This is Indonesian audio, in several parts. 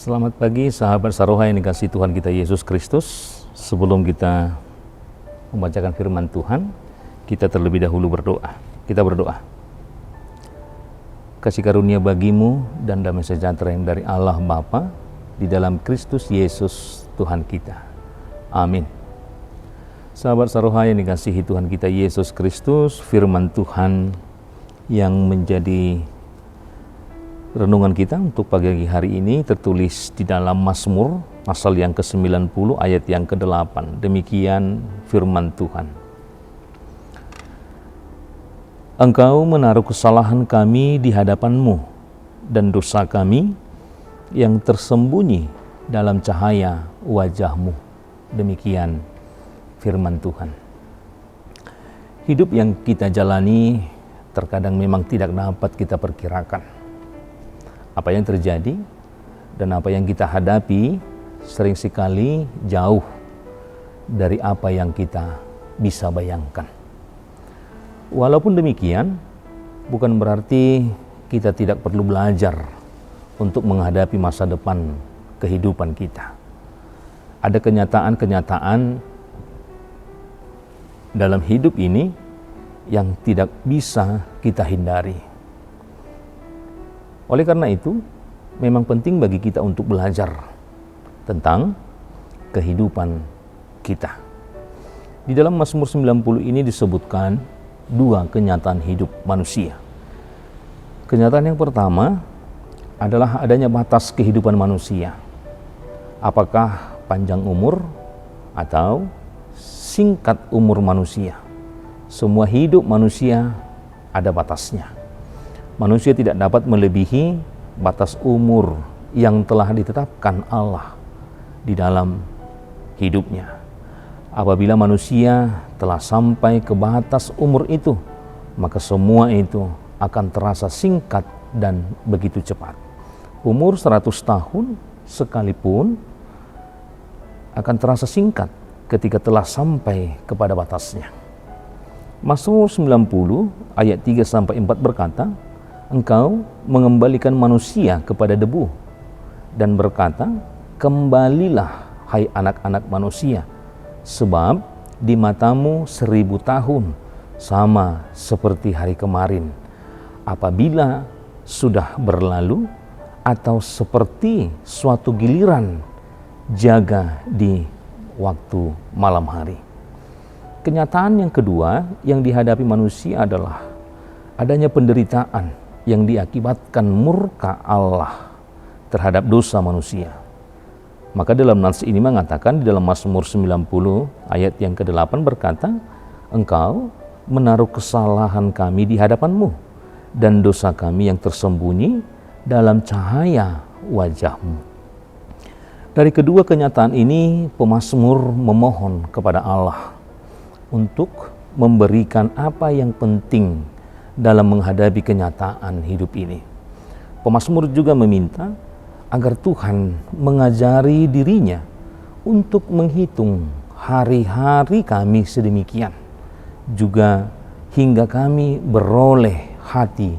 Selamat pagi sahabat Saroha yang dikasihi Tuhan kita Yesus Kristus. Sebelum kita membacakan firman Tuhan, kita terlebih dahulu berdoa. Kita berdoa. Kasih karunia bagimu dan damai sejahtera yang dari Allah Bapa di dalam Kristus Yesus Tuhan kita. Amin. Sahabat Saroha yang dikasihi Tuhan kita Yesus Kristus, firman Tuhan yang menjadi renungan kita untuk pagi hari ini tertulis di dalam Mazmur pasal yang ke-90 ayat yang ke-8. Demikian firman Tuhan. Engkau menaruh kesalahan kami di hadapan-Mu dan dosa kami yang tersembunyi dalam cahaya wajah-Mu. Demikian firman Tuhan. Hidup yang kita jalani terkadang memang tidak dapat kita perkirakan. Apa yang terjadi dan apa yang kita hadapi sering sekali jauh dari apa yang kita bisa bayangkan. Walaupun demikian, bukan berarti kita tidak perlu belajar untuk menghadapi masa depan kehidupan kita. Ada kenyataan-kenyataan dalam hidup ini yang tidak bisa kita hindari. Oleh karena itu, memang penting bagi kita untuk belajar tentang kehidupan kita. Di dalam Mazmur 90 ini disebutkan dua kenyataan hidup manusia. Kenyataan yang pertama adalah adanya batas kehidupan manusia. Apakah panjang umur atau singkat umur manusia? Semua hidup manusia ada batasnya. Manusia tidak dapat melebihi batas umur yang telah ditetapkan Allah di dalam hidupnya. Apabila manusia telah sampai ke batas umur itu, maka semua itu akan terasa singkat dan begitu cepat. Umur 100 tahun sekalipun akan terasa singkat ketika telah sampai kepada batasnya. Mazmur 90 ayat 3-4 berkata, Engkau mengembalikan manusia kepada debu dan berkata, kembalilah hai anak-anak manusia, sebab di matamu 1000 tahun sama seperti hari kemarin, apabila sudah berlalu atau seperti suatu giliran jaga di waktu malam hari. Kenyataan yang kedua yang dihadapi manusia adalah adanya penderitaan yang diakibatkan murka Allah terhadap dosa manusia. Maka dalam nas ini mengatakan di dalam Mazmur 90 ayat yang ke-8 berkata, Engkau menaruh kesalahan kami di hadapan-Mu dan dosa kami yang tersembunyi dalam cahaya wajah-Mu. Dari kedua kenyataan ini, pemazmur memohon kepada Allah untuk memberikan apa yang penting dalam menghadapi kenyataan hidup ini. Pemazmur juga meminta agar Tuhan mengajari dirinya untuk menghitung hari-hari kami sedemikian, juga hingga kami beroleh hati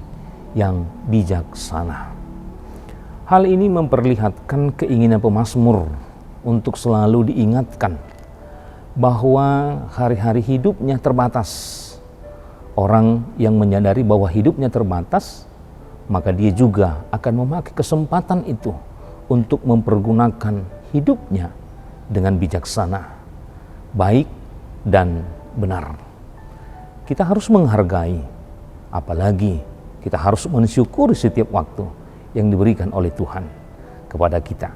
yang bijaksana. Hal ini memperlihatkan keinginan pemazmur untuk selalu diingatkan bahwa hari-hari hidupnya terbatas. Orang yang menyadari bahwa hidupnya terbatas, maka dia juga akan memakai kesempatan itu untuk mempergunakan hidupnya dengan bijaksana, baik dan benar. Kita harus menghargai, apalagi kita harus mensyukuri setiap waktu yang diberikan oleh Tuhan kepada kita.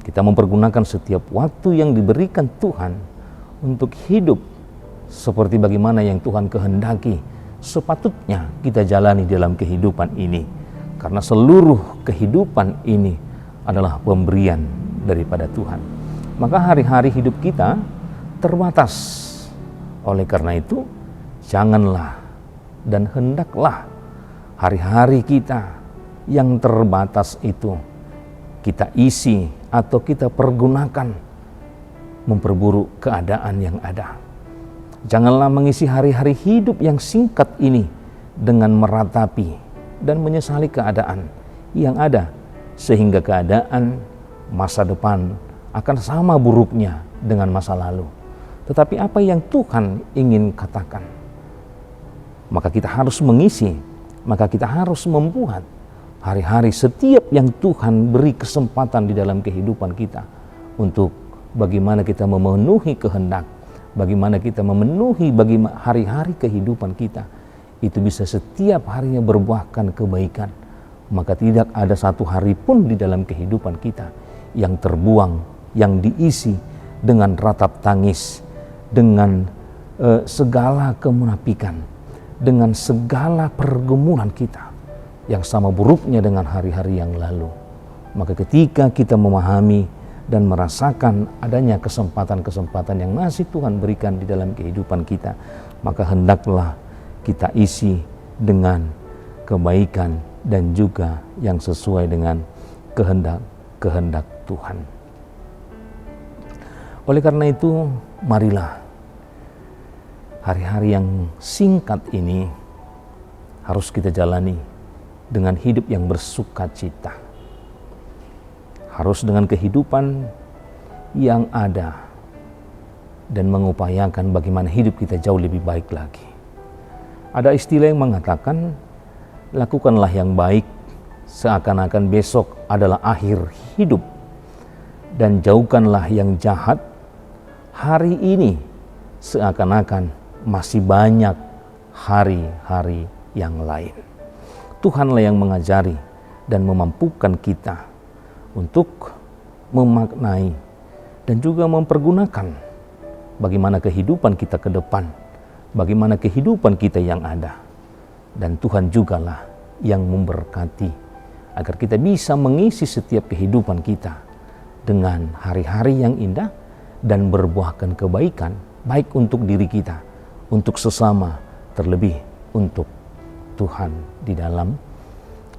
Kita mempergunakan setiap waktu yang diberikan Tuhan untuk hidup seperti bagaimana yang Tuhan kehendaki sepatutnya kita jalani dalam kehidupan ini. Karena seluruh kehidupan ini adalah pemberian daripada Tuhan. Maka hari-hari hidup kita terbatas. Oleh karena itu, janganlah dan hendaklah hari-hari kita yang terbatas itu kita isi atau kita pergunakan memperburuk keadaan yang ada. Janganlah mengisi hari-hari hidup yang singkat ini dengan meratapi dan menyesali keadaan yang ada, sehingga keadaan masa depan akan sama buruknya dengan masa lalu. Tetapi apa yang Tuhan ingin katakan, maka kita harus mengisi, maka kita harus membuat hari-hari setiap yang Tuhan beri kesempatan di dalam kehidupan kita untuk bagaimana kita memenuhi kehendak, bagaimana kita memenuhi hari-hari kehidupan kita, itu bisa setiap harinya berbuahkan kebaikan. Maka tidak ada satu hari pun di dalam kehidupan kita yang terbuang, yang diisi dengan ratap tangis, dengan segala kemunafikan, dengan segala pergumulan kita yang sama buruknya dengan hari-hari yang lalu. Maka ketika kita memahami dan merasakan adanya kesempatan-kesempatan yang masih Tuhan berikan di dalam kehidupan kita, maka hendaklah kita isi dengan kebaikan dan juga yang sesuai dengan kehendak Tuhan. Oleh karena itu, marilah hari-hari yang singkat ini harus kita jalani dengan hidup yang bersukacita. Harus dengan kehidupan yang ada dan mengupayakan bagaimana hidup kita jauh lebih baik lagi. Ada istilah yang mengatakan, lakukanlah yang baik seakan-akan besok adalah akhir hidup, dan jauhkanlah yang jahat hari ini seakan-akan masih banyak hari-hari yang lain. Tuhanlah yang mengajari dan memampukan kita untuk memaknai dan juga mempergunakan bagaimana kehidupan kita ke depan, bagaimana kehidupan kita yang ada. Dan Tuhan jugalah yang memberkati agar kita bisa mengisi setiap kehidupan kita dengan hari-hari yang indah dan berbuahkan kebaikan, baik untuk diri kita, untuk sesama, terlebih untuk Tuhan di dalam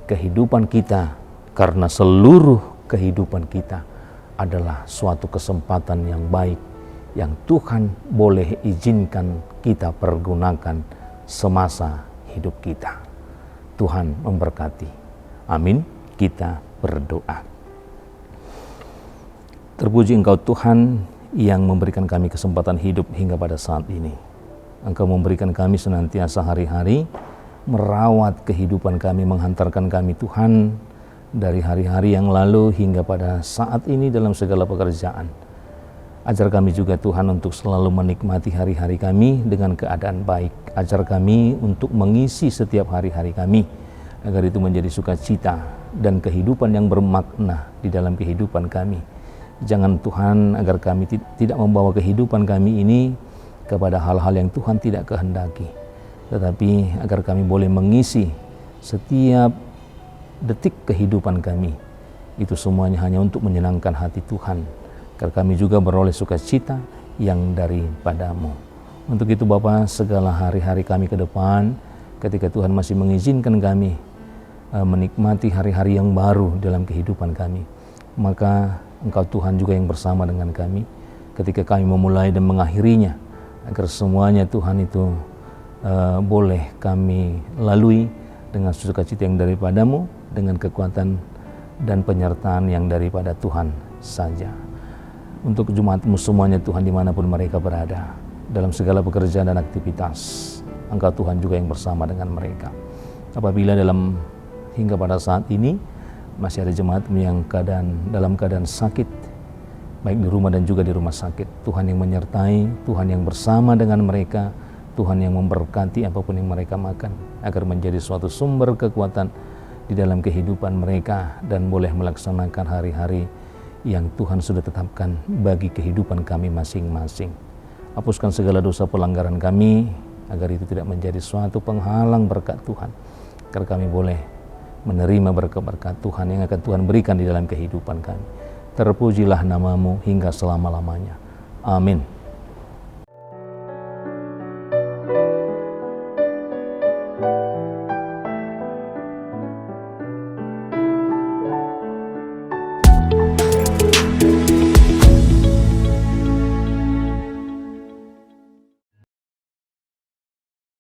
kehidupan kita, karena seluruh kehidupan kita adalah suatu kesempatan yang baik yang Tuhan boleh izinkan kita pergunakan semasa hidup kita. Tuhan memberkati. Amin. Kita berdoa. Terpuji Engkau Tuhan yang memberikan kami kesempatan hidup hingga pada saat ini. Engkau memberikan kami senantiasa hari-hari merawat kehidupan kami, menghantarkan kami Tuhan dari hari-hari yang lalu hingga pada saat ini dalam segala pekerjaan. Ajar kami juga Tuhan untuk selalu menikmati hari-hari kami dengan keadaan baik. Ajar kami untuk mengisi setiap hari-hari kami agar itu menjadi sukacita dan kehidupan yang bermakna di dalam kehidupan kami. Jangan Tuhan agar kami tidak membawa kehidupan kami ini kepada hal-hal yang Tuhan tidak kehendaki, tetapi agar kami boleh mengisi setiap detik kehidupan kami itu semuanya hanya untuk menyenangkan hati Tuhan, agar kami juga beroleh sukacita yang daripadamu. Untuk itu Bapa, segala hari-hari kami ke depan, ketika Tuhan masih mengizinkan kami menikmati hari-hari yang baru dalam kehidupan kami, maka Engkau Tuhan juga yang bersama dengan kami ketika kami memulai dan mengakhirinya, agar semuanya Tuhan itu boleh kami lalui dengan sukacita yang daripadamu, dengan kekuatan dan penyertaan yang daripada Tuhan saja. Untuk jemaat-Mu semuanya Tuhan, dimanapun mereka berada, dalam segala pekerjaan dan aktivitas, Engkau Tuhan juga yang bersama dengan mereka. Apabila hingga pada saat ini masih ada jemaat-Mu yang dalam keadaan sakit, baik di rumah dan juga di rumah sakit, Tuhan yang menyertai, Tuhan yang bersama dengan mereka, Tuhan yang memberkati apapun yang mereka makan, agar menjadi suatu sumber kekuatan di dalam kehidupan mereka dan boleh melaksanakan hari-hari yang Tuhan sudah tetapkan bagi kehidupan kami masing-masing. Hapuskan segala dosa pelanggaran kami, agar itu tidak menjadi suatu penghalang berkat Tuhan, agar kami boleh menerima berkat-berkat Tuhan yang akan Tuhan berikan di dalam kehidupan kami. Terpujilah nama-Mu hingga selama-lamanya. Amin.